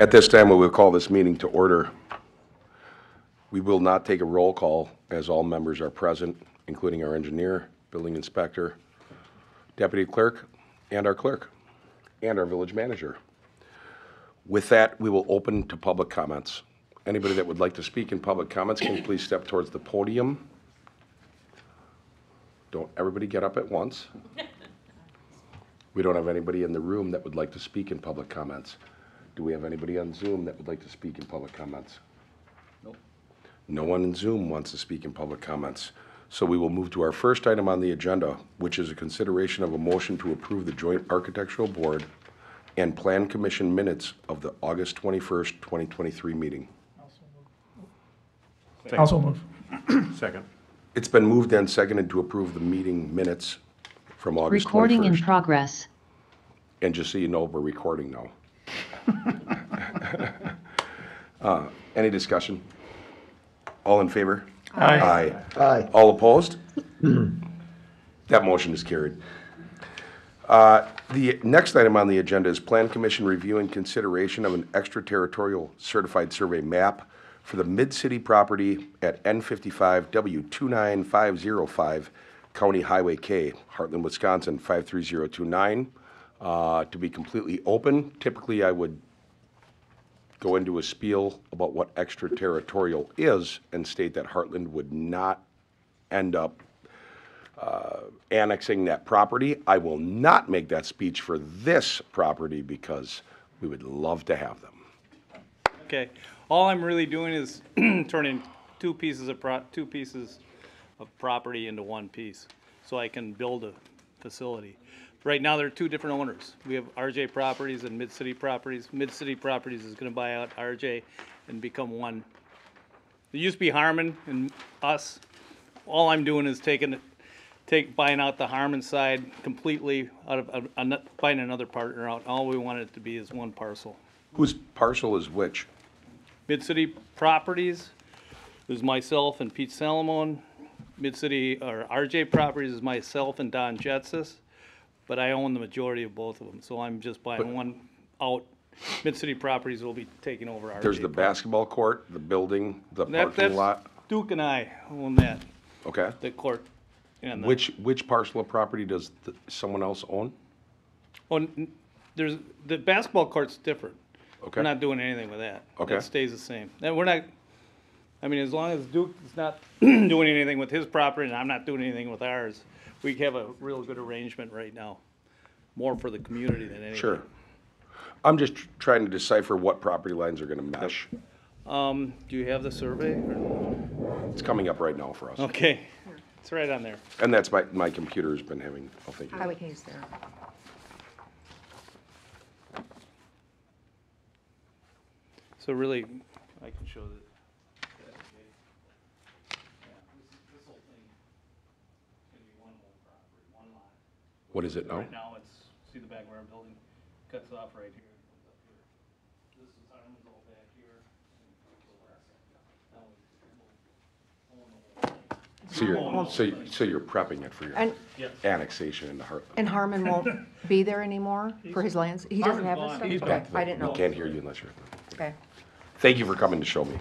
At this time, we will call this meeting to order. We will not take a roll call as all members are present, including our engineer, building inspector, deputy clerk, and our clerk, and our village manager. With that, we will open to public comments. Anybody that would like to speak in public comments can please step towards the podium. Don't everybody get up at once. We don't have anybody in the room that would like to speak in public comments. Do we have anybody on Zoom that would like to speak in public comments? Nope. No one in Zoom wants to speak in public comments. So we will move to our first item on the agenda, which is a consideration of a motion to approve the Joint Architectural Board and Plan Commission minutes of the August 21st, 2023 meeting. Also move. Second. It's been moved and seconded to approve the meeting minutes from August 21st. Recording in progress. And just so you know, we're recording now. Any discussion? All in favor? Aye. Aye. Aye. All opposed? That motion is carried. The next item on the agenda is Plan Commission review and consideration of an extraterritorial certified survey map for the MidCity property at N55 W29505 County Highway K, Hartland, Wisconsin 53029. To be completely open, typically I would go into a spiel about what extraterritorial is and state that Hartland would not end up annexing that property. I will not make that speech for this property because we would love to have them. Okay, all I'm really doing is turning two pieces of property into one piece, so I can build a facility. Right now, there are two different owners. We have RJ Properties and MidCity Properties. MidCity Properties is gonna buy out RJ and become one. There used to be Harmon and us. All I'm doing is buying out the Harmon side completely, buying another partner out. All we want it to be is one parcel. Whose parcel is which? MidCity Properties is myself and Pete Salomon. MidCity, or RJ Properties is myself and Don Jetsis, but I own the majority of both of them, so I'm just buying one out. MidCity Properties will be taking over RJ. There's the basketball court, the building, the parking lot. Duke and I own that, Okay. the court. And Which parcel of property does someone else own? there's, the basketball court's different. Okay. We're not doing anything with that. Okay. That stays the same. And we're not, I mean, as long as Duke is not doing anything with his property and I'm not doing anything with ours, we have a real good arrangement right now. More for the community than anything. Sure. I'm just trying to decipher what property lines are gonna mesh. Do you have the survey? Or? It's coming up right now for us. Okay, it's right on there. And that's my computer's been having, I'll think. Highway K is there. So really, I can show that. This whole thing is gonna be one whole property, one lot. What is it now? Right now, it's, see the back of our building, cuts off right here, comes up here. This is Harmon's all back here. So you're prepping it for your And, annexation into Hartland. and Harmon won't be there anymore for his lands? He doesn't have Harmon's his gone. stuff? He's Okay, I didn't We know. can't hear you unless you're. Okay. Thank you for coming to show me.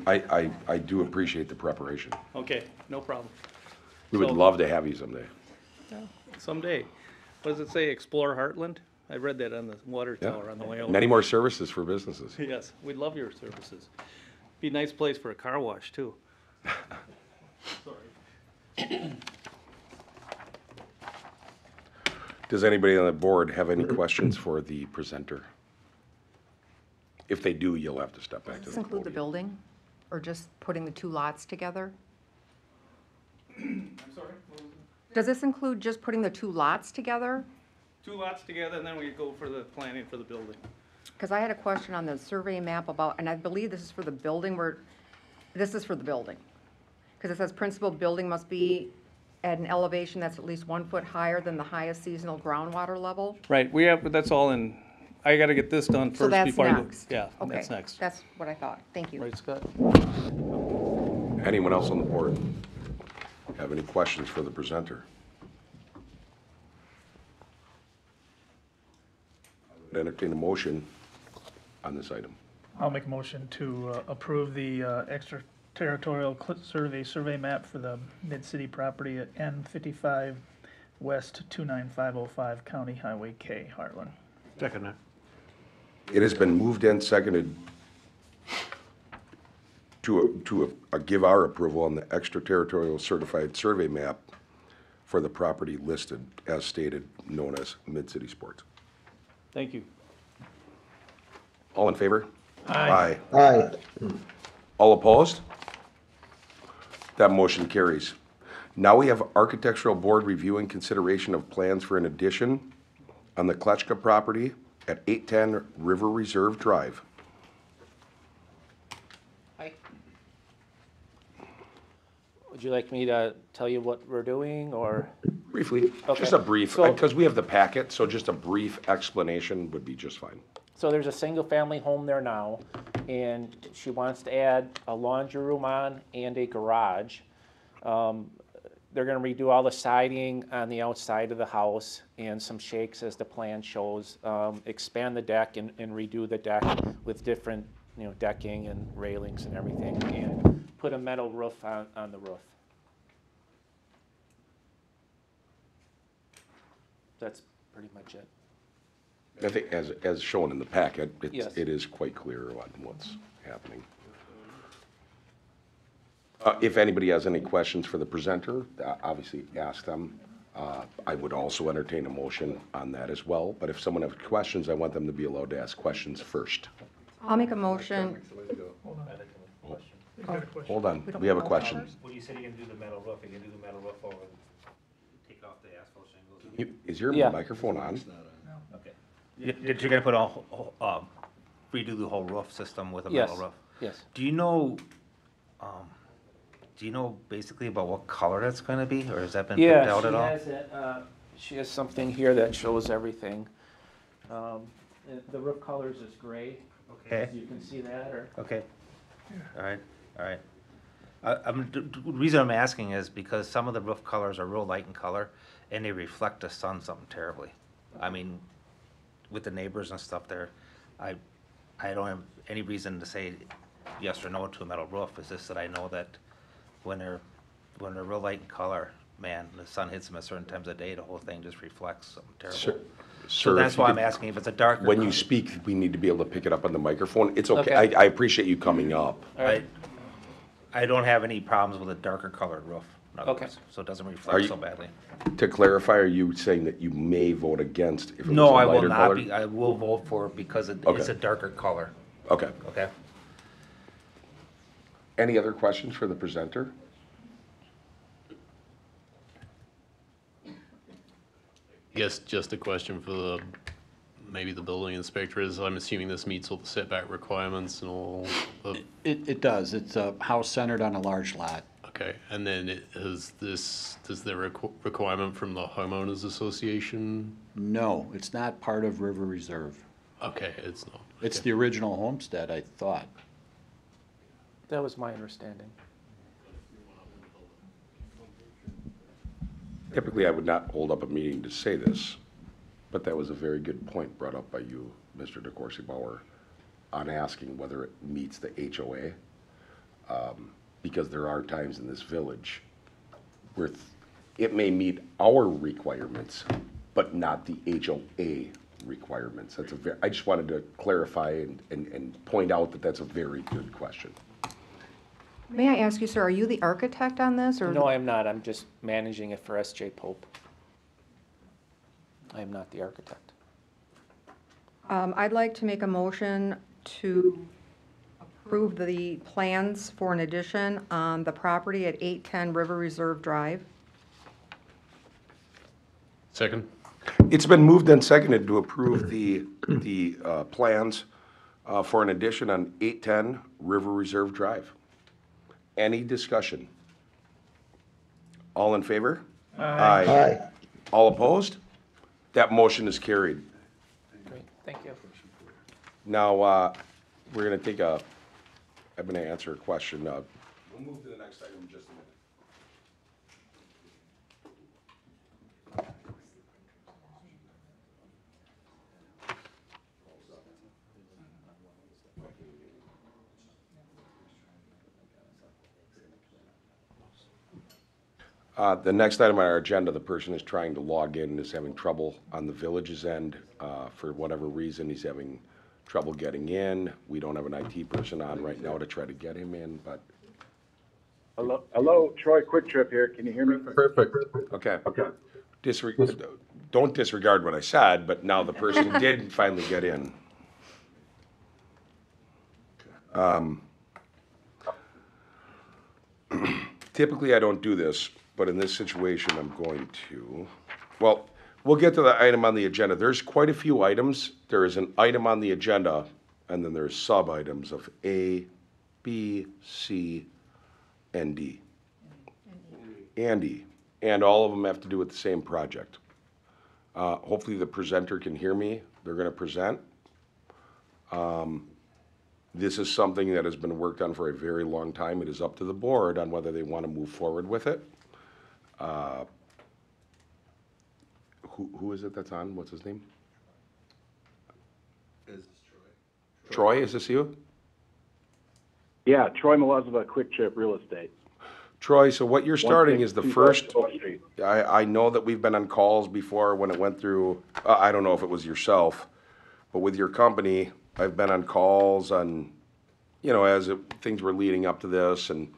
I do appreciate the preparation. Okay, no problem. We would So- love to have you someday. Someday. What does it say, Explore Heartland? I read that on the water Yeah. tower on the way over. Many more services for businesses. Yes, we'd love your services. Be a nice place for a car wash, too. Sorry. Does anybody on the board have any questions for the presenter? If they do, you'll have to step back to Does this the include the podium. building? Or just putting the two lots together? I'm sorry? What was it? Does this include just putting the two lots together? Two lots together, and then we go for the planning for the building. Because I had a question on the survey map about, and I believe this is for the building this is for the building. Because it says principal building must be at an elevation that's at least 1 foot higher than the highest seasonal groundwater level. Right, we have, that's all in, I gotta get this done So first that's before I go. next. Yeah, Okay, that's next. that's what I thought. Thank you. Right, Scott? Anyone else on the board have any questions for the presenter? I would entertain a motion on this item? I'll make a motion to approve the extraterritorial survey map for the Mid-City property at N55 West 29505 County Highway K, Hartland. Second that. It has been moved and seconded to give our approval on the extraterritorial certified survey map for the property listed as stated, known as Mid-City Sports. Thank you. All in favor? Aye. Aye. All opposed? That motion carries. Now we have Architectural Board review and consideration of plans for an addition on the Kleczka property at 810 River Reserve Drive. Hi. Would you like me to tell you what we're doing, or? Briefly, Okay. just a brief, So- because we have the packet, so just a brief explanation would be just fine. So there's a single-family home there now, and she wants to add a laundry room on and a garage. They're gonna redo all the siding on the outside of the house and some shakes as the plan shows. Expand the deck and redo the deck with different, decking and railings and everything, and put a metal roof on the roof. That's pretty much it. I think as shown in the packet, Yes. it is quite clear on what's happening. If anybody has any questions for the presenter, obviously ask them. I would also entertain a motion on that as well, but if someone has questions, I want them to be allowed to ask questions first. I'll make a motion. Hold on, we have a question. When you said you're gonna do the metal roof, you're gonna do the metal roof over, take off the asphalt shingles? Is your Yeah. microphone on? Okay. You're gonna put redo the whole roof system with a metal Yes, roof? yes. Do you know basically about what color that's gonna be, or has that been picked Yeah, out at all? she has something here that shows everything. The roof colors is gray. Okay. You can see that, or? Okay. All right, all right. The reason I'm asking is because some of the roof colors are real light in color, and they reflect the sun something terribly. I mean, with the neighbors and stuff there, I don't have any reason to say yes or no to a metal roof. It's just that I know that when they're real light in color, man, the sun hits them at certain times of day, the whole thing just reflects something terrible. So Sir, that's if you why I'm could- asking if it's a darker. When you color. speak, we need to be able to pick it up on the microphone. It's okay, Okay. I appreciate you coming up. All right. I don't have any problems with a darker colored roof, in other Okay. words, so it doesn't Are reflect you- so badly. To clarify, are you saying that you may vote against if it was a No, I will lighter not color? be, I will vote for it because it's Okay. a darker color, Okay. okay? Any other questions for the presenter? Yes, just a question for maybe the building inspector is, I'm assuming this meets all the setback requirements and all of, It does. It's a house centered on a large lot. okay. And then does the requirement from the homeowners association? No, it's not part of River Reserve. Okay, it's not. It's Okay. the original homestead, I thought. That was my understanding. Typically, I would not hold up a meeting to say this, but that was a very good point brought up by you, Mr. DeCoursey Bauer, on asking whether it meets the HOA. Because there are times in this village where it may meet our requirements, but not the HOA requirements. I just wanted to clarify and point out that that's a very good question. May I ask you, sir, are you the architect on this, or? No, I am not. I'm just managing it for S.J. Pope. I am not the architect. I'd like to make a motion to approve the plans for an addition on the property at 810 River Reserve Drive. Second? It's been moved and seconded to approve the plans for an addition on 810 River Reserve Drive. Any discussion? All in favor? Aye. Aye. All opposed? That motion is carried. Great, thank you. Now, we're gonna take I'm gonna answer a question. We'll move to the next item in just a minute. The next item on our agenda, the person is trying to log in and is having trouble on the village's end. For whatever reason, he's having trouble getting in. We don't have an IT person on right now to try to get him in, but, Hello, Troy, Kwik Trip here. Can you hear me? okay. Don't disregard what I said, but now the person did finally get in. Typically, I don't do this, but in this situation, I'm going to. Well, we'll get to the item on the agenda. There's quite a few items. There is an item on the agenda, and then there's sub-items of A, B, C, and D. And E. And all of them have to do with the same project. Hopefully the presenter can hear me. They're going to present. This is something that has been worked on for a very long time. It is up to the board on whether they want to move forward with it. Who is it that's on? What's his name? Troy, is this you? Yeah, Troy Malezova, Kwik Trip Real Estate. Troy, so what you're starting is the first, 162 Oak Street. I know that we've been on calls before when it went through, I don't know if it was yourself, but with your company, I've been on calls on, as things were leading up to this and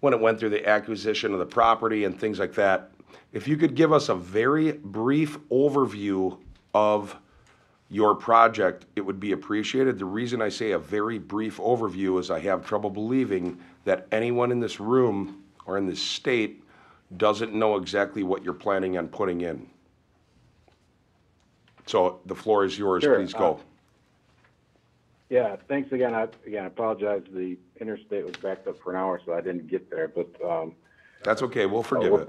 when it went through the acquisition of the property and things like that. If you could give us a very brief overview of your project, it would be appreciated. The reason I say a very brief overview is I have trouble believing that anyone in this room or in this state doesn't know exactly what you're planning on putting in. So the floor is yours. Sure, Please go. Yeah, thanks again. I apologize. The interstate was backed up for an hour, so I didn't get there. But That's okay. We'll forgive we're it.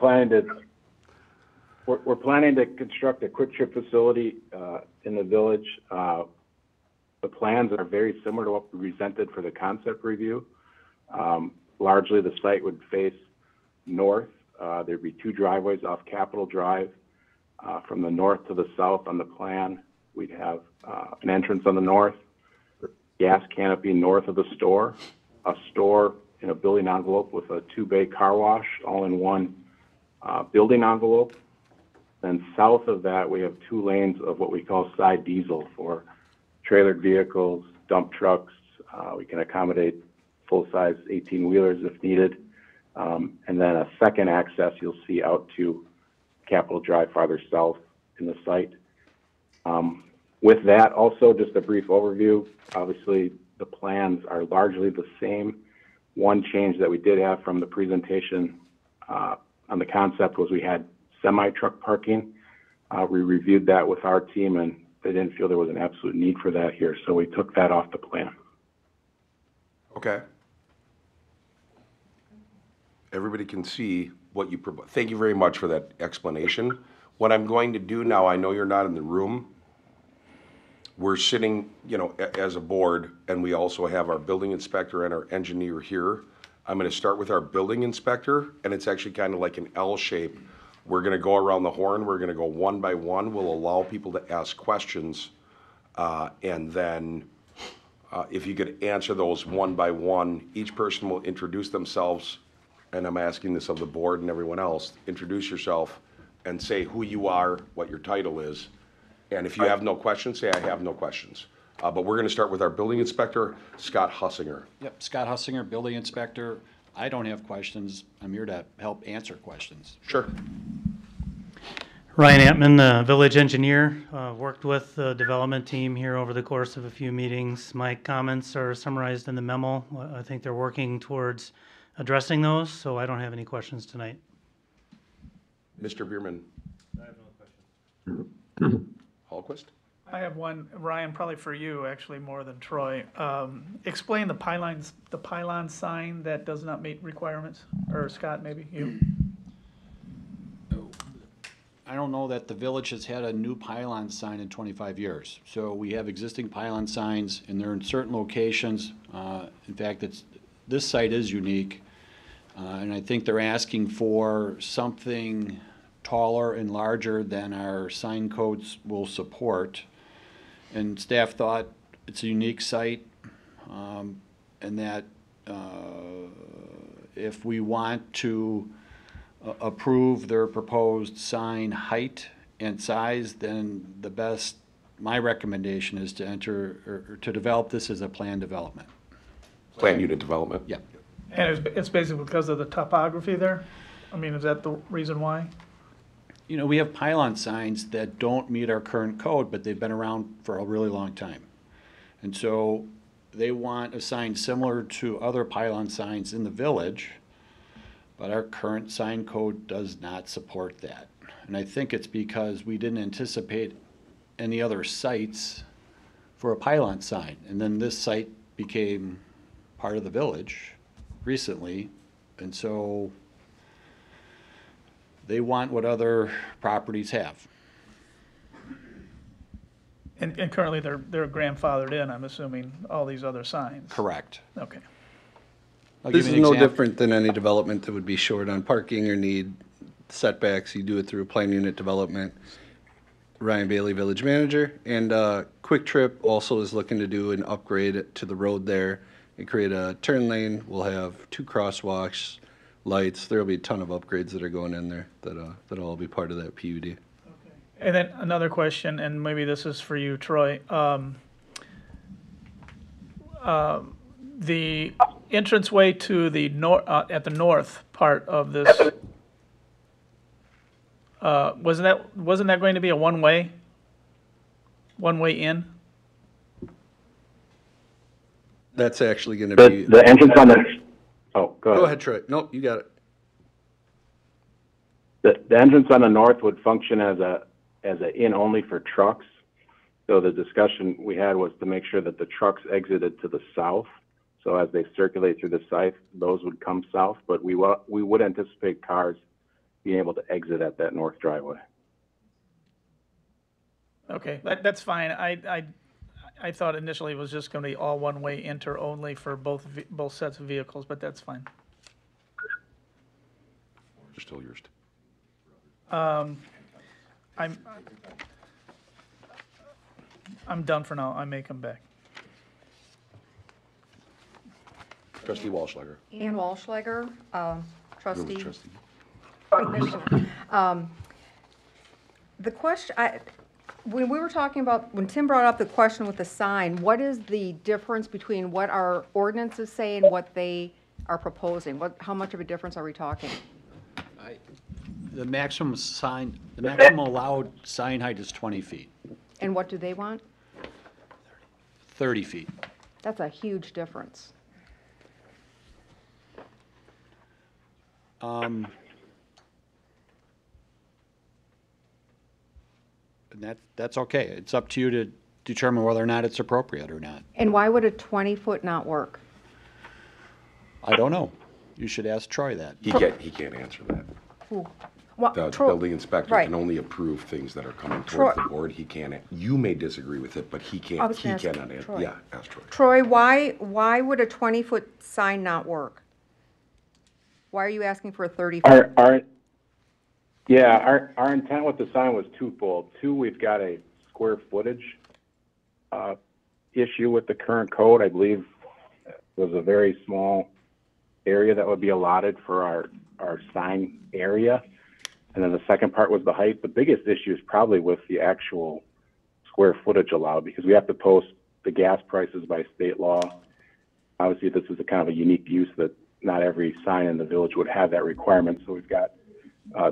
planning to construct a Kwik Trip facility in the village. The plans are very similar to what we presented for the concept review. Largely, the site would face north. There'd be two driveways off Capitol Drive. From the north to the south on the plan, we'd have an entrance on the north, gas canopy north of the store, a store in a building envelope with a 2-bay car wash, all in one building envelope. Then south of that, we have 2 lanes of what we call side diesel for trailered vehicles, dump trucks. We can accommodate full-size 18-wheelers if needed. And then a second access you'll see out to Capitol Drive farther south in the site. With that, also just a brief overview. Obviously, the plans are largely the same. One change that we did have from the presentation on the concept was we had semi-truck parking. We reviewed that with our team, and they didn't feel there was an absolute need for that here, so we took that off the plan. Okay. Everybody can see what you propose. Thank you very much for that explanation. What I'm going to do now, I know you're not in the room. We're sitting, as a board, and we also have our building inspector and our engineer here. I'm going to start with our building inspector, and it's actually kind of like an L shape. We're going to go around the horn. We're going to go one by one. We'll allow people to ask questions, and then if you could answer those one by one, each person will introduce themselves, and I'm asking this of the board and everyone else. Introduce yourself and say who you are, what your title is, and if you have no questions, say I have no questions. But we're going to start with our building inspector, Scott Hussinger. Yep, Scott Hussinger, building inspector. I don't have questions. I'm here to help answer questions. Sure. Ryan Antman, the village engineer, worked with the development team here over the course of a few meetings. My comments are summarized in the memo. I think they're working towards addressing those, so I don't have any questions tonight. Mr. Bierman. I have no questions. Hallquist? I have one, Ryan, probably for you, actually, more than Troy. Explain the pylon sign that does not meet requirements, or Scott, maybe you? I don't know that the village has had a new pylon sign in 25 years. So we have existing pylon signs, and they're in certain locations. In fact, this site is unique, and I think they're asking for something taller and larger than our sign codes will support. And staff thought it's a unique site, and that if we want to approve their proposed sign height and size, then my recommendation is to enter, or to develop this as a planned development. Plan unit development? Yeah. And it's basically because of the topography there? I mean, is that the reason why? You know, we have pylon signs that don't meet our current code, but they've been around for a really long time. And so they want a sign similar to other pylon signs in the village, but our current sign code does not support that. And I think it's because we didn't anticipate any other sites for a pylon sign. And then this site became part of the village recently, and so they want what other properties have. And currently they're grandfathered in, I'm assuming, all these other signs? Correct. Okay. I'll give This you is an no example. different than any development that would be short on parking or need setbacks. You do it through a plan unit development. Ryan Bailey, village manager, and Kwik Trip also is looking to do an upgrade to the road there and create a turn lane. We'll have 2 crosswalks, lights. There'll be a ton of upgrades that are going in there that'll all be part of that PUD. And then another question, and maybe this is for you, Troy. The entranceway to the at the north part of this, wasn't that going to be a one-way in? That's actually going to be. The entrance on the, oh, go ahead. Go ahead, Troy. Nope, you got it. The entrance on the north would function as a in only for trucks. So the discussion we had was to make sure that the trucks exited to the south. So as they circulate through the site, those would come south, but we would anticipate cars being able to exit at that north driveway. Okay, that's fine. I thought initially it was just going to be all one-way enter only for both sets of vehicles, but that's fine. They're still yours. I'm done for now. I may come back. Trustee Walschlager. Ann Walschlager, trustee. Trustee. The question, when we were talking about, when Tim brought up the question with the sign, what is the difference between what our ordinances say and what they are proposing? How much of a difference are we talking? The maximum allowed sign height is 20 feet, And what do they want? 30 feet. That's a huge difference. And that's okay. It's up to you to determine whether or not it's appropriate or not. And why would a 20-foot not work? I don't know. You should ask Troy that. He can't answer that. Who? Well, The Troy- building inspector right. can only approve things that are coming Troy- towards the board. He can't, you may disagree with it, but he I can't, was he gonna ask cannot, Troy. yeah, ask Troy. Troy, why would a 20-foot sign not work? Why are you asking for a 30-foot? Our intent with the sign was twofold. Two, we've got a square footage issue with the current code. I believe it was a very small area that would be allotted for our sign area. And then the second part was the height. The biggest issue is probably with the actual square footage allowed, because we have to post the gas prices by state law. Obviously, this is a kind of a unique use that not every sign in the village would have that requirement. So we've got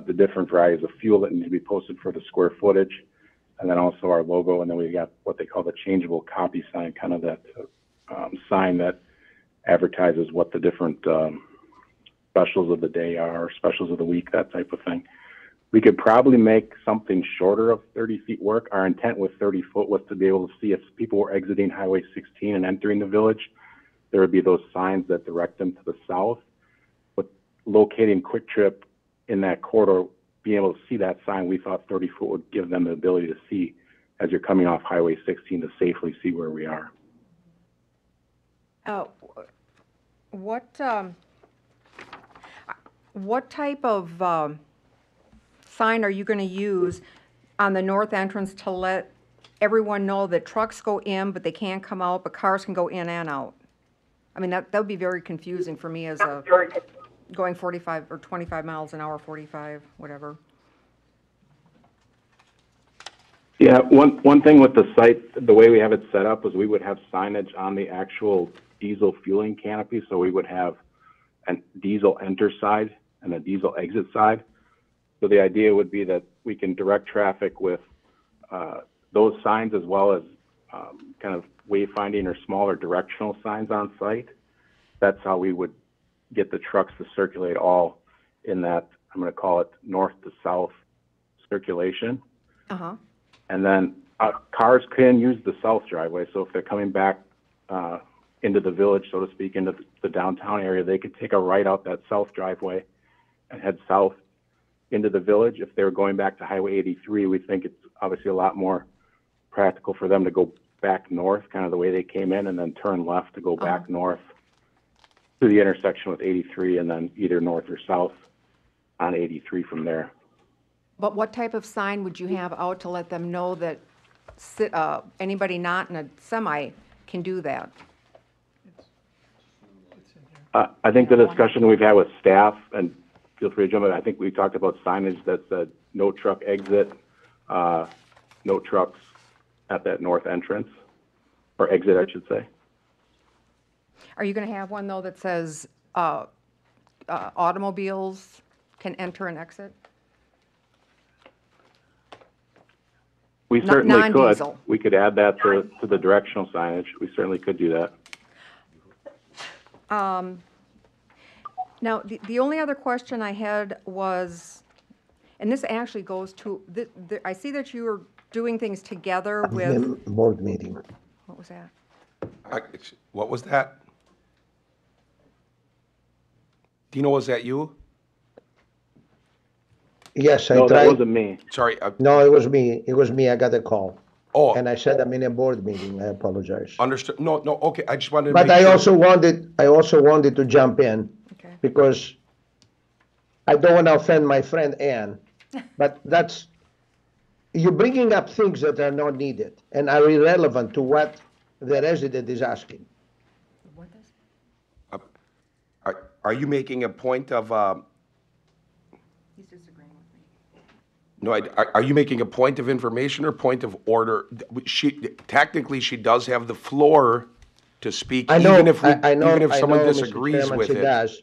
the different varieties of fuel that need to be posted for the square footage, and then also our logo, and then we've got what they call the changeable copy sign, kind of that sign that advertises what the different specials of the day are, specials of the week, that type of thing. We could probably make something shorter of 30 feet work. Our intent with 30 foot was to be able to see if people were exiting Highway 16 and entering the village, there would be those signs that direct them to the south. But locating Kwik Trip in that corridor, being able to see that sign, we thought 30 foot would give them the ability to see as you're coming off Highway 16 to safely see where we are. What type of sign are you going to use on the north entrance to let everyone know that trucks go in, but they can't come out, but cars can go in and out? I mean, that would be very confusing for me as a going 45 or 25 miles an hour, 45, whatever. Yeah, one thing with the site, the way we have it set up is we would have signage on the actual diesel fueling canopy. So we would have a diesel enter side and a diesel exit side. So the idea would be that we can direct traffic with those signs as well as kind of wayfinding or smaller directional signs on site. That's how we would get the trucks to circulate all in that, I'm going to call it north to south circulation. Uh-huh. And then cars can use the south driveway. So if they're coming back into the village, so to speak, into the downtown area, they could take a right out that south driveway and head south into the village. If they're going back to Highway 83, we think it's obviously a lot more practical for them to go back north, kind of the way they came in, and then turn left to go back north to the intersection with 83, and then either north or south on 83 from there. But what type of sign would you have out to let them know that anybody not in a semi can do that? I think the discussion we've had with staff, and feel free to jump in, I think we talked about signage that said no truck exit, no trucks at that north entrance, or exit, I should say. Are you going to have one, though, that says automobiles can enter and exit? We certainly could. Non-diesel. We could add that to the directional signage. We certainly could do that. Now, the only other question I had was, and this actually goes to, I see that you are doing things together with, Board meeting. what was that? What was that? Dino, was that you? Yes, I No, that tried. wasn't me. Sorry. No, it was me. It was me. I got a call. Oh, And I said I'm in a board meeting. I apologize. understood. No, okay. I just wanted to But make I sure. also wanted to jump in Okay. because I don't want to offend my friend Ann, but you're bringing up things that are not needed and are irrelevant to what the resident is asking. Are you making a point of, He's disagreeing with me. no, are you making a point of information or point of order? Technically, she does have the floor to speak, I know, even if I someone know, Mr. disagrees Chairman, with she it. does,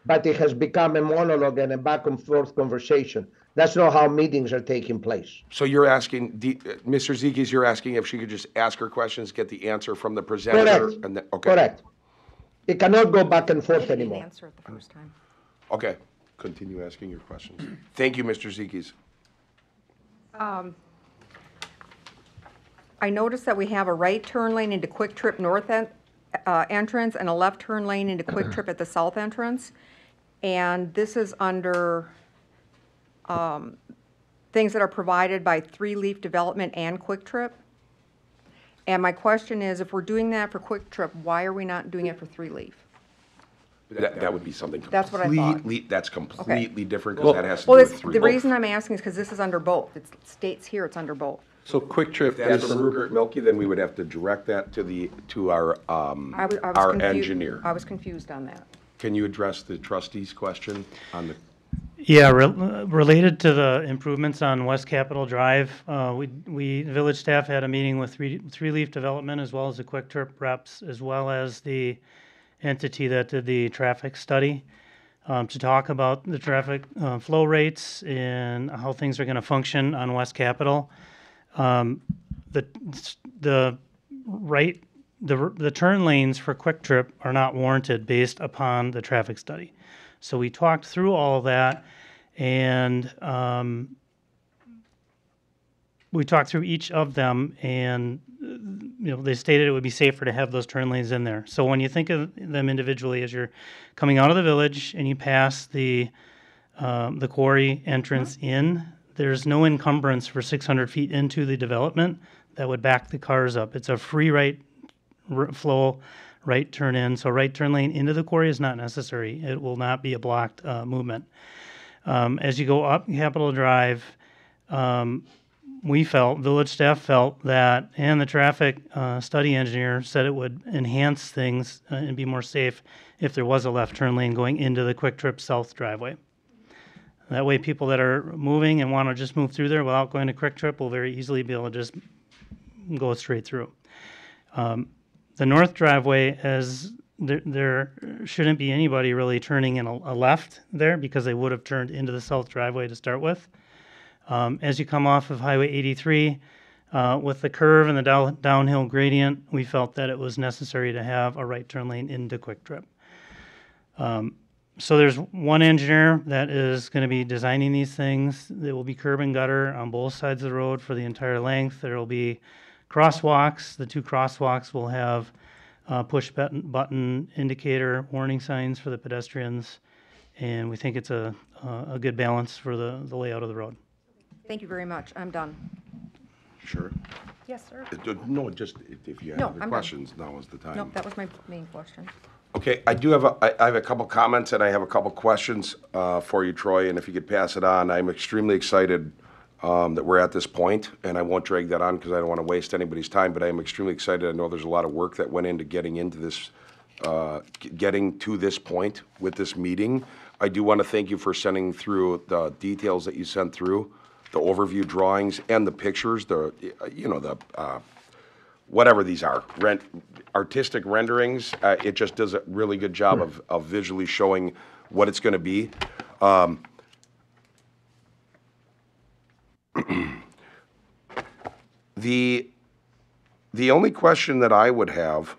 but it has become a monologue and a back and forth conversation. That's not how meetings are taking place. So you're asking, Mr. Zekis, you're asking if she could just ask her questions, get the answer from the presenter? Correct. And then, okay. Correct. It cannot go back and forth He didn't anymore. answer it the first time. Okay, continue asking your questions. Thank you, Mr. Zekis. I noticed that we have a right turn lane into Kwik Trip north entrance and a left turn lane into Kwik Trip at the south entrance. And this is under things that are provided by Three Leaf Development and Kwik Trip. And my question is, if we're doing that for Kwik Trip, why are we not doing it for Three Leaf? That would be something That's what I thought. that's completely different, because that has to do Well, with it's, three. the reason I'm asking is because this is under both. It states here it's under both. So Kwik Trip If that's is, from Rupert Milky, then we would have to direct that to our our engineer. I was confused on that. Can you address the trustee's question on the? Yeah, related to the improvements on West Capitol Drive, village staff had a meeting with Three Leaf Development as well as the Kwik Trip reps, as well as the entity that did the traffic study, to talk about the traffic flow rates and how things are going to function on West Capitol. The turn lanes for Kwik Trip are not warranted based upon the traffic study. So we talked through all of that, and we talked through each of them, and they stated it would be safer to have those turn lanes in there. So when you think of them individually, as you're coming out of the village and you pass the quarry entrance in, there's no encumbrance for 600 feet into the development that would back the cars up. It's a free flow right turn in. So right turn lane into the quarry is not necessary. It will not be a blocked movement. As you go up Capitol Drive, village staff felt that, and the traffic study engineer said it would enhance things and be more safe if there was a left turn lane going into the Kwik Trip South driveway. That way people that are moving and want to just move through there without going to Kwik Trip will very easily be able to just go straight through. The north driveway, as there shouldn't be anybody really turning in a left there because they would have turned into the south driveway to start with. As you come off of Highway 83, with the curve and the downhill gradient, we felt that it was necessary to have a right turn lane into Kwik Trip. So there's one engineer that is going to be designing these things. There will be curb and gutter on both sides of the road for the entire length. There will be crosswalks. The two crosswalks will have push button indicator warning signs for the pedestrians, and we think it's a good balance for the layout of the road. Thank you very much. I'm done. Sure. Yes, sir. No, just if you have No, other I'm done. questions, now is the time. Nope, that was my main question. Okay, I have a couple comments and I have a couple questions for you, Troy, and if you could pass it on. I'm extremely excited that we're at this point, and I won't drag that on because I don't want to waste anybody's time, but I am extremely excited. I know there's a lot of work that went into getting to this point with this meeting. I do want to thank you for sending through the details that you sent through, the overview drawings and the pictures, whatever these are, artistic renderings. It just does a really good job of visually showing what it's going to be. The only question that I would have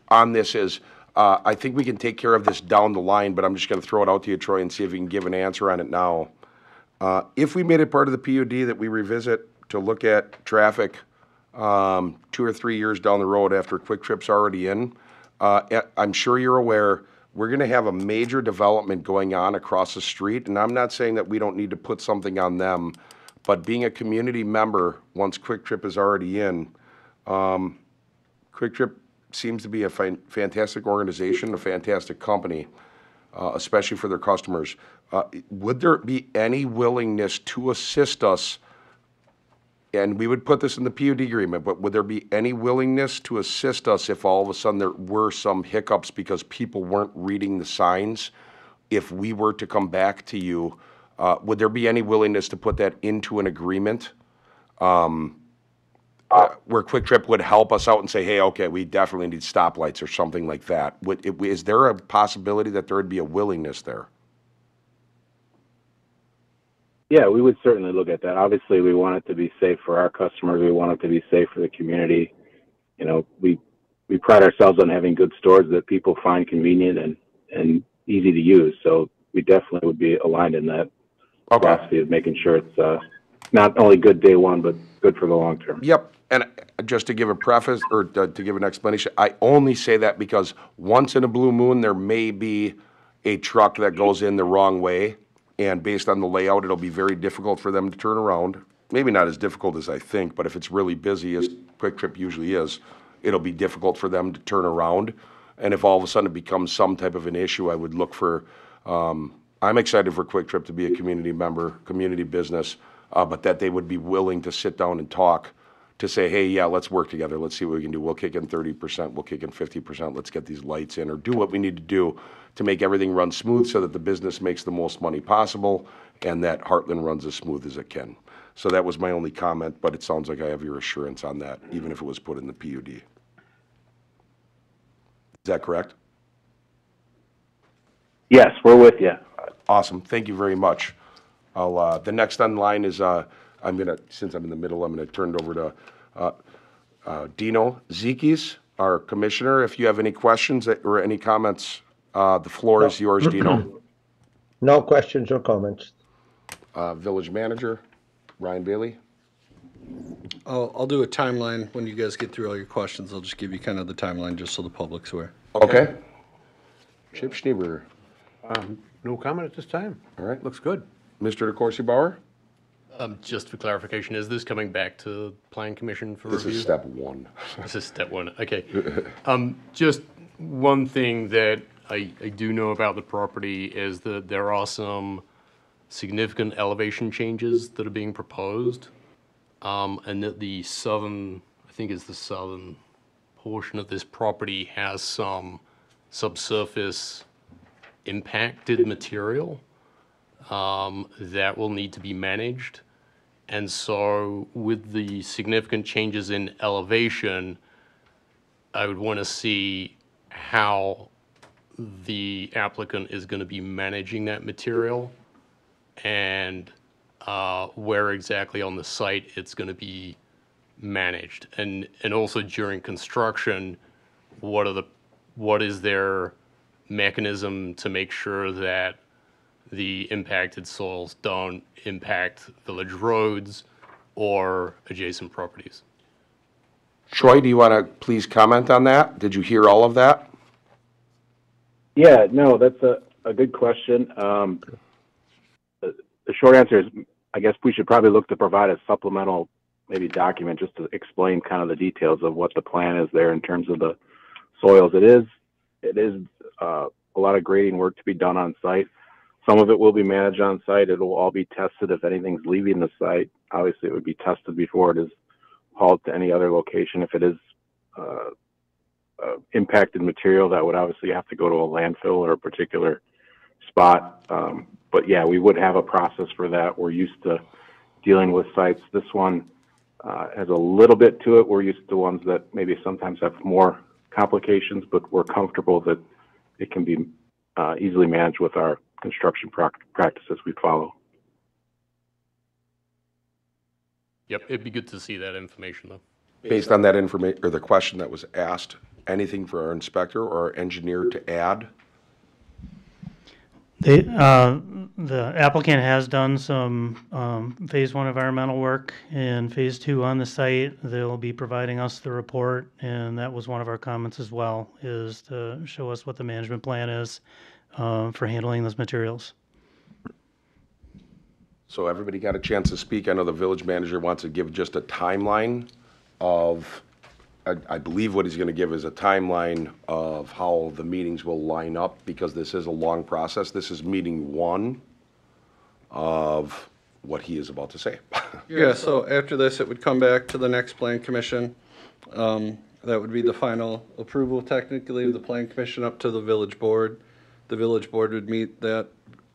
on this is, I think we can take care of this down the line, but I'm just going to throw it out to you, Troy, and see if you can give an answer on it now. If we made it part of the PUD that we revisit to look at traffic 2 or 3 years down the road after Kwik Trip's already in, I'm sure you're aware we're going to have a major development going on across the street, and I'm not saying that we don't need to put something on them, but being a community member, once Kwik Trip is already in, Kwik Trip seems to be a fantastic organization, a fantastic company, especially for their customers. Would there be any willingness to assist us, and we would put this in the PUD agreement, but would there be any willingness to assist us if all of a sudden there were some hiccups because people weren't reading the signs? If we were to come back to you, would there be any willingness to put that into an agreement where Kwik Trip would help us out and say, hey, okay, we definitely need stoplights or something like that? Is there a possibility that there would be a willingness there? Yeah, we would certainly look at that. Obviously, we want it to be safe for our customers. We want it to be safe for the community. You know, we pride ourselves on having good stores that people find convenient and easy to use. So we definitely would be aligned in that philosophy of making sure it's not only good day one, but good for the long term. Yep. And just to give a preface or to give an explanation, I only say that because once in a blue moon, there may be a truck that goes in the wrong way. And based on the layout, it'll be very difficult for them to turn around. Maybe not as difficult as I think, but if it's really busy, as Kwik Trip usually is, it'll be difficult for them to turn around. And if all of a sudden it becomes some type of an issue, I would look for, I'm excited for Kwik Trip to be a community member, community business, but that they would be willing to sit down and talk to say, hey, yeah, let's work together. Let's see what we can do. We'll kick in 30%. We'll kick in 50%. Let's get these lights in or do what we need to do to make everything run smooth so that the business makes the most money possible and that Hartland runs as smooth as it can. So that was my only comment, but it sounds like I have your assurance on that, even if it was put in the PUD. Is that correct? Yes, we're with you. Awesome. Thank you very much. The next on line is, since I'm in the middle, I'm going to turn it over to Dino Zekis, our commissioner. If you have any questions or any comments, the floor is yours, Dino. No questions or comments. Village manager, Ryan Bailey. I'll do a timeline. When you guys get through all your questions, I'll just give you kind of the timeline just so the public's aware. Okay. Chip Schneeberger. No comment at this time. All right. Looks good. Mr. DeCoursey Bauer? Just for clarification, is this coming back to Plan Commission for review? This is step one. This is step one, okay. Just one thing that I do know about the property is that there are some significant elevation changes that are being proposed. and that the southern, I think it's the southern portion of this property has some subsurface impacted material that will need to be managed. And so with the significant changes in elevation, I would want to see how the applicant is going to be managing that material and where exactly on the site it's going to be managed. And also during construction, what is their mechanism to make sure that the impacted soils don't impact village roads or adjacent properties? Troy, do you want to please comment on that? Did you hear all of that? Yeah, no, that's a good question. The short answer is, I guess we should probably look to provide a supplemental maybe document just to explain kind of the details of what the plan is there in terms of the soils. It is a lot of grading work to be done on site. Some of it will be managed on site. It will all be tested if anything's leaving the site. Obviously, it would be tested before it is hauled to any other location. If it is impacted material, that would obviously have to go to a landfill or a particular spot. But yeah, we would have a process for that. We're used to dealing with sites. This one has a little bit to it. We're used to ones that maybe sometimes have more complications, but we're comfortable that it can be easily managed with our construction practices we follow. Yep, it'd be good to see that information, though. Based on that information, or the question that was asked, anything for our inspector or our engineer to add? The applicant has done some phase 1 environmental work, and phase 2 on the site. They'll be providing us the report, and that was one of our comments as well, is to show us what the management plan is for handling those materials. So everybody got a chance to speak. I know the village manager wants to give just a timeline of, I believe what he's going to give is a timeline of how the meetings will line up, because this is a long process. This is meeting 1 of what he is about to say. Yeah, so after this, it would come back to the next plan commission. That would be the final approval technically of the plan commission up to the village board. The village board would meet the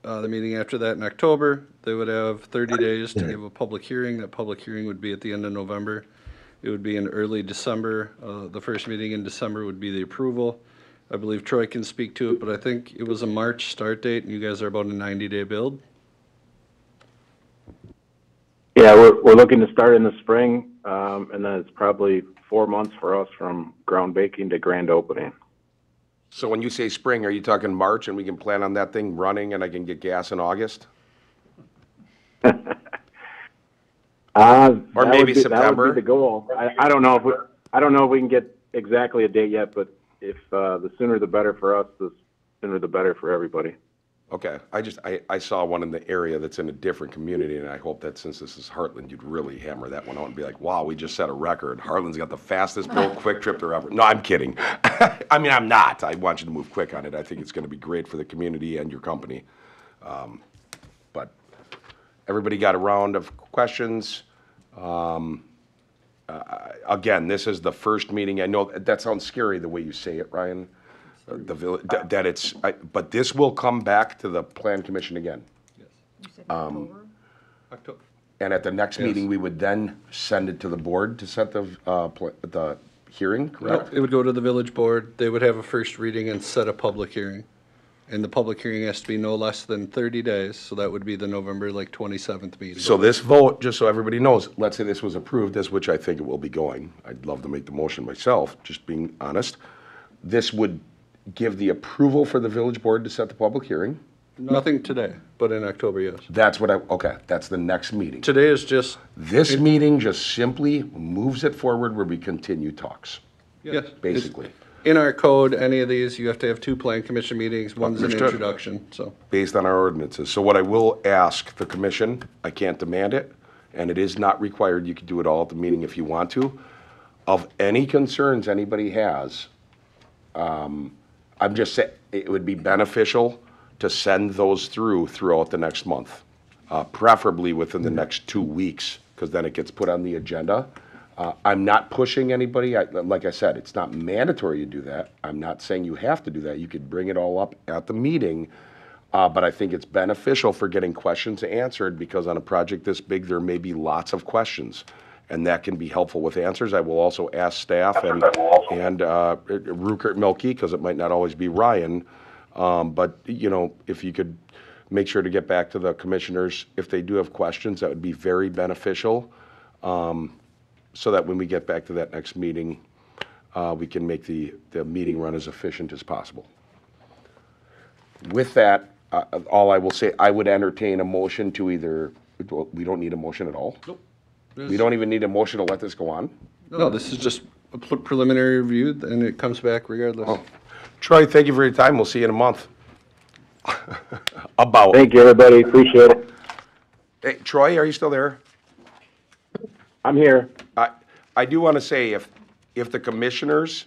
meeting after that in October. They would have 30 days to give a public hearing. That public hearing would be at the end of November. It would be in early December. The first meeting in December would be the approval. I believe Troy can speak to it, but I think it was a March start date, and you guys are about a 90-day build. Yeah, we're looking to start in the spring, and then it's probably 4 months for us from ground breaking to grand opening. So when you say spring, are you talking March and we can plan on that thing running and I can get gas in August? Or maybe September? That would be the goal. I don't know if we can get exactly a date yet, but if the sooner the better for us, the sooner the better for everybody. Okay, I saw one in the area that's in a different community, and I hope that since this is Hartland, you'd really hammer that one out and be like, wow, we just set a record. Hartland's got the fastest built Kwik Trip there ever. No, I'm kidding. I mean, I'm not. I want you to move quick on it. I think it's going to be great for the community and your company. But everybody got a round of questions. Again, this is the first meeting. I know that sounds scary the way you say it, Ryan. The village, that it's, but this will come back to the plan commission again. You said October? October. And at the next meeting, we would then send it to the board to set the hearing, correct? Nope, it would go to the village board. They would have a first reading and set a public hearing. And the public hearing has to be no less than 30 days, so that would be the November 27th meeting. So this vote, just so everybody knows, let's say this was approved, as which I think it will be going. I'd love to make the motion myself, just being honest. This would give the approval for the village board to set the public hearing. Nothing today, but in October, yes. That's what okay, that's the next meeting. Today is just, This meeting just simply moves it forward where we continue talks, yes. basically. In our code, any of these, you have to have 2 plan commission meetings, one's an Understood. introduction, so. Based on our ordinances. So what I will ask the commission, I can't demand it, and it is not required, you can do it all at the meeting if you want to. Of any concerns anybody has, I'm just saying, it would be beneficial to send those throughout the next month, preferably within the next 2 weeks, because then it gets put on the agenda. I'm not pushing anybody. Like I said, it's not mandatory you do that. I'm not saying you have to do that. You could bring it all up at the meeting. But I think it's beneficial for getting questions answered, because on a project this big, there may be lots of questions, and that can be helpful with answers. I will also ask staff and Rupert Milky, because it might not always be Ryan. But, you know, if you could make sure to get back to the commissioners if they do have questions, that would be very beneficial. So that when we get back to that next meeting, we can make the meeting run as efficient as possible. With that, all I will say, I would entertain a motion to either, we don't need a motion at all? Nope. We don't even need a motion to let this go on? No, this is just a preliminary review, and it comes back regardless. Oh. Troy, thank you for your time. We'll see you in a month. About. Thank you, everybody. Appreciate it. Hey, Troy, are you still there? I'm here. I do want to say, if the commissioners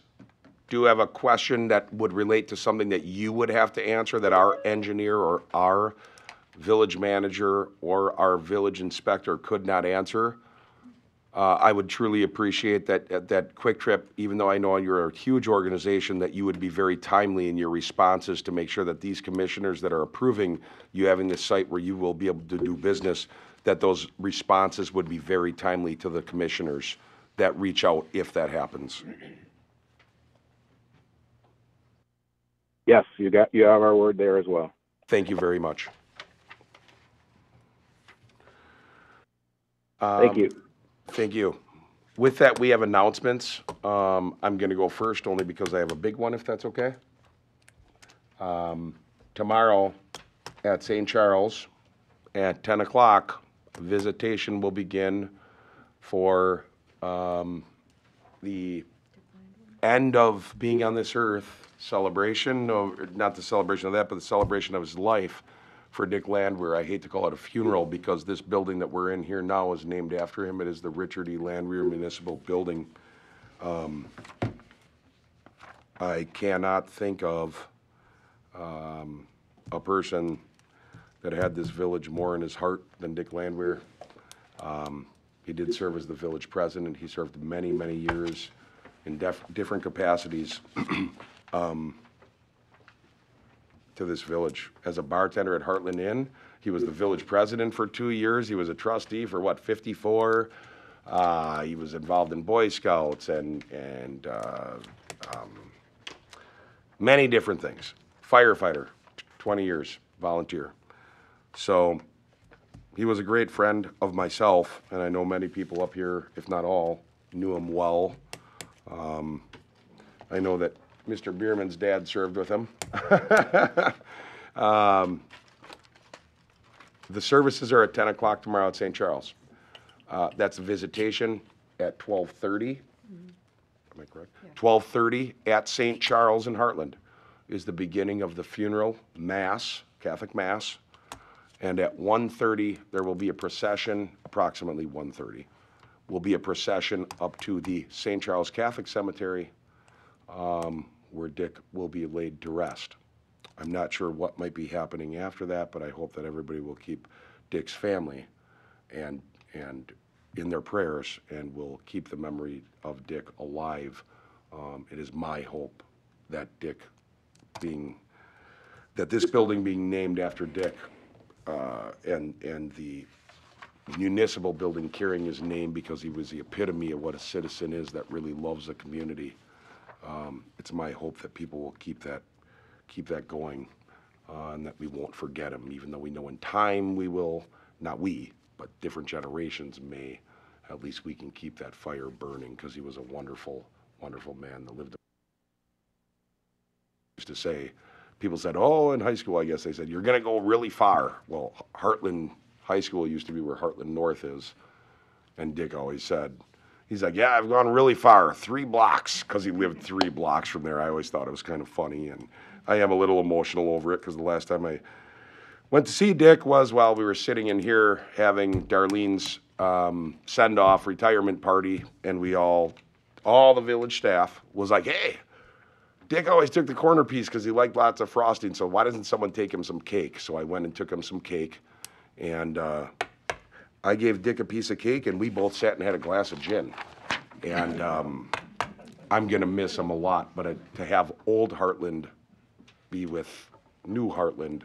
do have a question that would relate to something that you would have to answer, that our engineer or our village manager or our village inspector could not answer, I would truly appreciate that Kwik Trip, even though I know you're a huge organization, that you would be very timely in your responses to make sure that these commissioners that are approving you having this site where you will be able to do business, that those responses would be very timely to the commissioners that reach out if that happens. Yes, you have our word there as well. Thank you very much. Thank you. Thank you. With that, we have announcements. I'm going to go first only because I have a big one, if that's okay. Tomorrow at St. Charles at 10 o'clock, visitation will begin for the end of being on this earth celebration, not the celebration of that, but the celebration of his life for Dick Landwehr. I hate to call it a funeral because this building that we're in here now is named after him. It is the Richard E. Landwehr Municipal Building. I cannot think of a person that had this village more in his heart than Dick Landwehr. He did serve as the village president. He served many, many years in different capacities to this village. As a bartender at Hartland Inn, he was the village president for 2 years. He was a trustee for 54. He was involved in Boy Scouts and many different things. Firefighter, 20 years, volunteer. So he was a great friend of myself, and I know many people up here, if not all, knew him well. I know that Mr. Bierman's dad served with him. The services are at 10 o'clock tomorrow at St. Charles. That's a visitation at 12:30. Am I correct? Yeah. 12:30 at St. Charles in Hartland is the beginning of the funeral mass, Catholic mass. And at 1:30, there will be a procession, approximately 1:30, will be a procession up to the St. Charles Catholic Cemetery, where Dick will be laid to rest. I'm not sure what might be happening after that, but I hope that everybody will keep Dick's family and in their prayers and will keep the memory of Dick alive. It is my hope that that this building being named after Dick, and the municipal building carrying his name because he was the epitome of what a citizen is that really loves the community. It's my hope that people will keep that going, and that we won't forget him, even though we know in time we will, not we, but different generations may. At least we can keep that fire burning because he was a wonderful, wonderful man that lived. Used to say, people said, oh, in high school, I guess they said, you're going to go really far. Well, Hartland High School used to be where Hartland North is. And Dick always said, he's like, yeah, I've gone really far, 3 blocks, because he lived 3 blocks from there. I always thought it was kind of funny, and I am a little emotional over it because the last time I went to see Dick was while we were sitting in here having Darlene's send-off retirement party, and we all the village staff was like, hey, Dick always took the corner piece because he liked lots of frosting, so why doesn't someone take him some cake? So I went and took him some cake, and I gave Dick a piece of cake, and we both sat and had a glass of gin. And I'm gonna miss him a lot, but to have old Hartland be with new Hartland,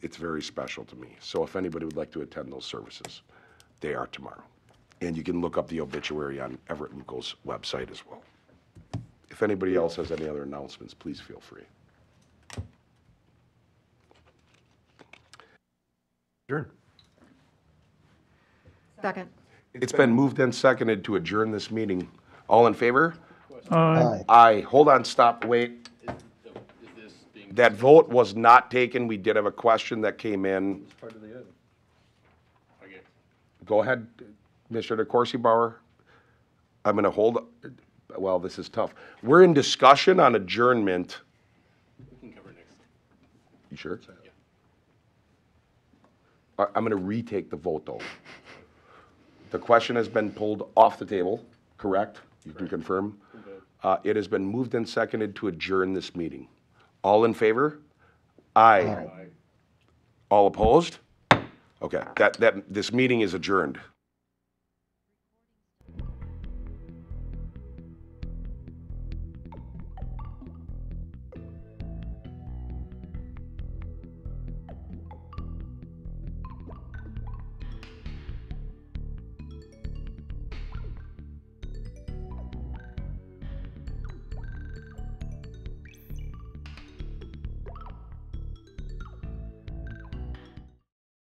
it's very special to me. So if anybody would like to attend those services, they are tomorrow. And you can look up the obituary on Everett Luco's website as well. If anybody else has any other announcements, please feel free. Adjourn. Second. It's been moved and seconded to adjourn this meeting. All in favor? Aye. Aye. Hold on, stop, wait. That vote was not taken. We did have a question that came in. Go ahead, Mr. DeCoursey Bauer. I'm gonna hold, well, this is tough. We're in discussion on adjournment. We can cover next. You sure? Yeah. I'm gonna retake the vote, though. The question has been pulled off the table, correct? You can confirm? It has been moved and seconded to adjourn this meeting. All in favor? Aye. All opposed? Okay, this meeting is adjourned.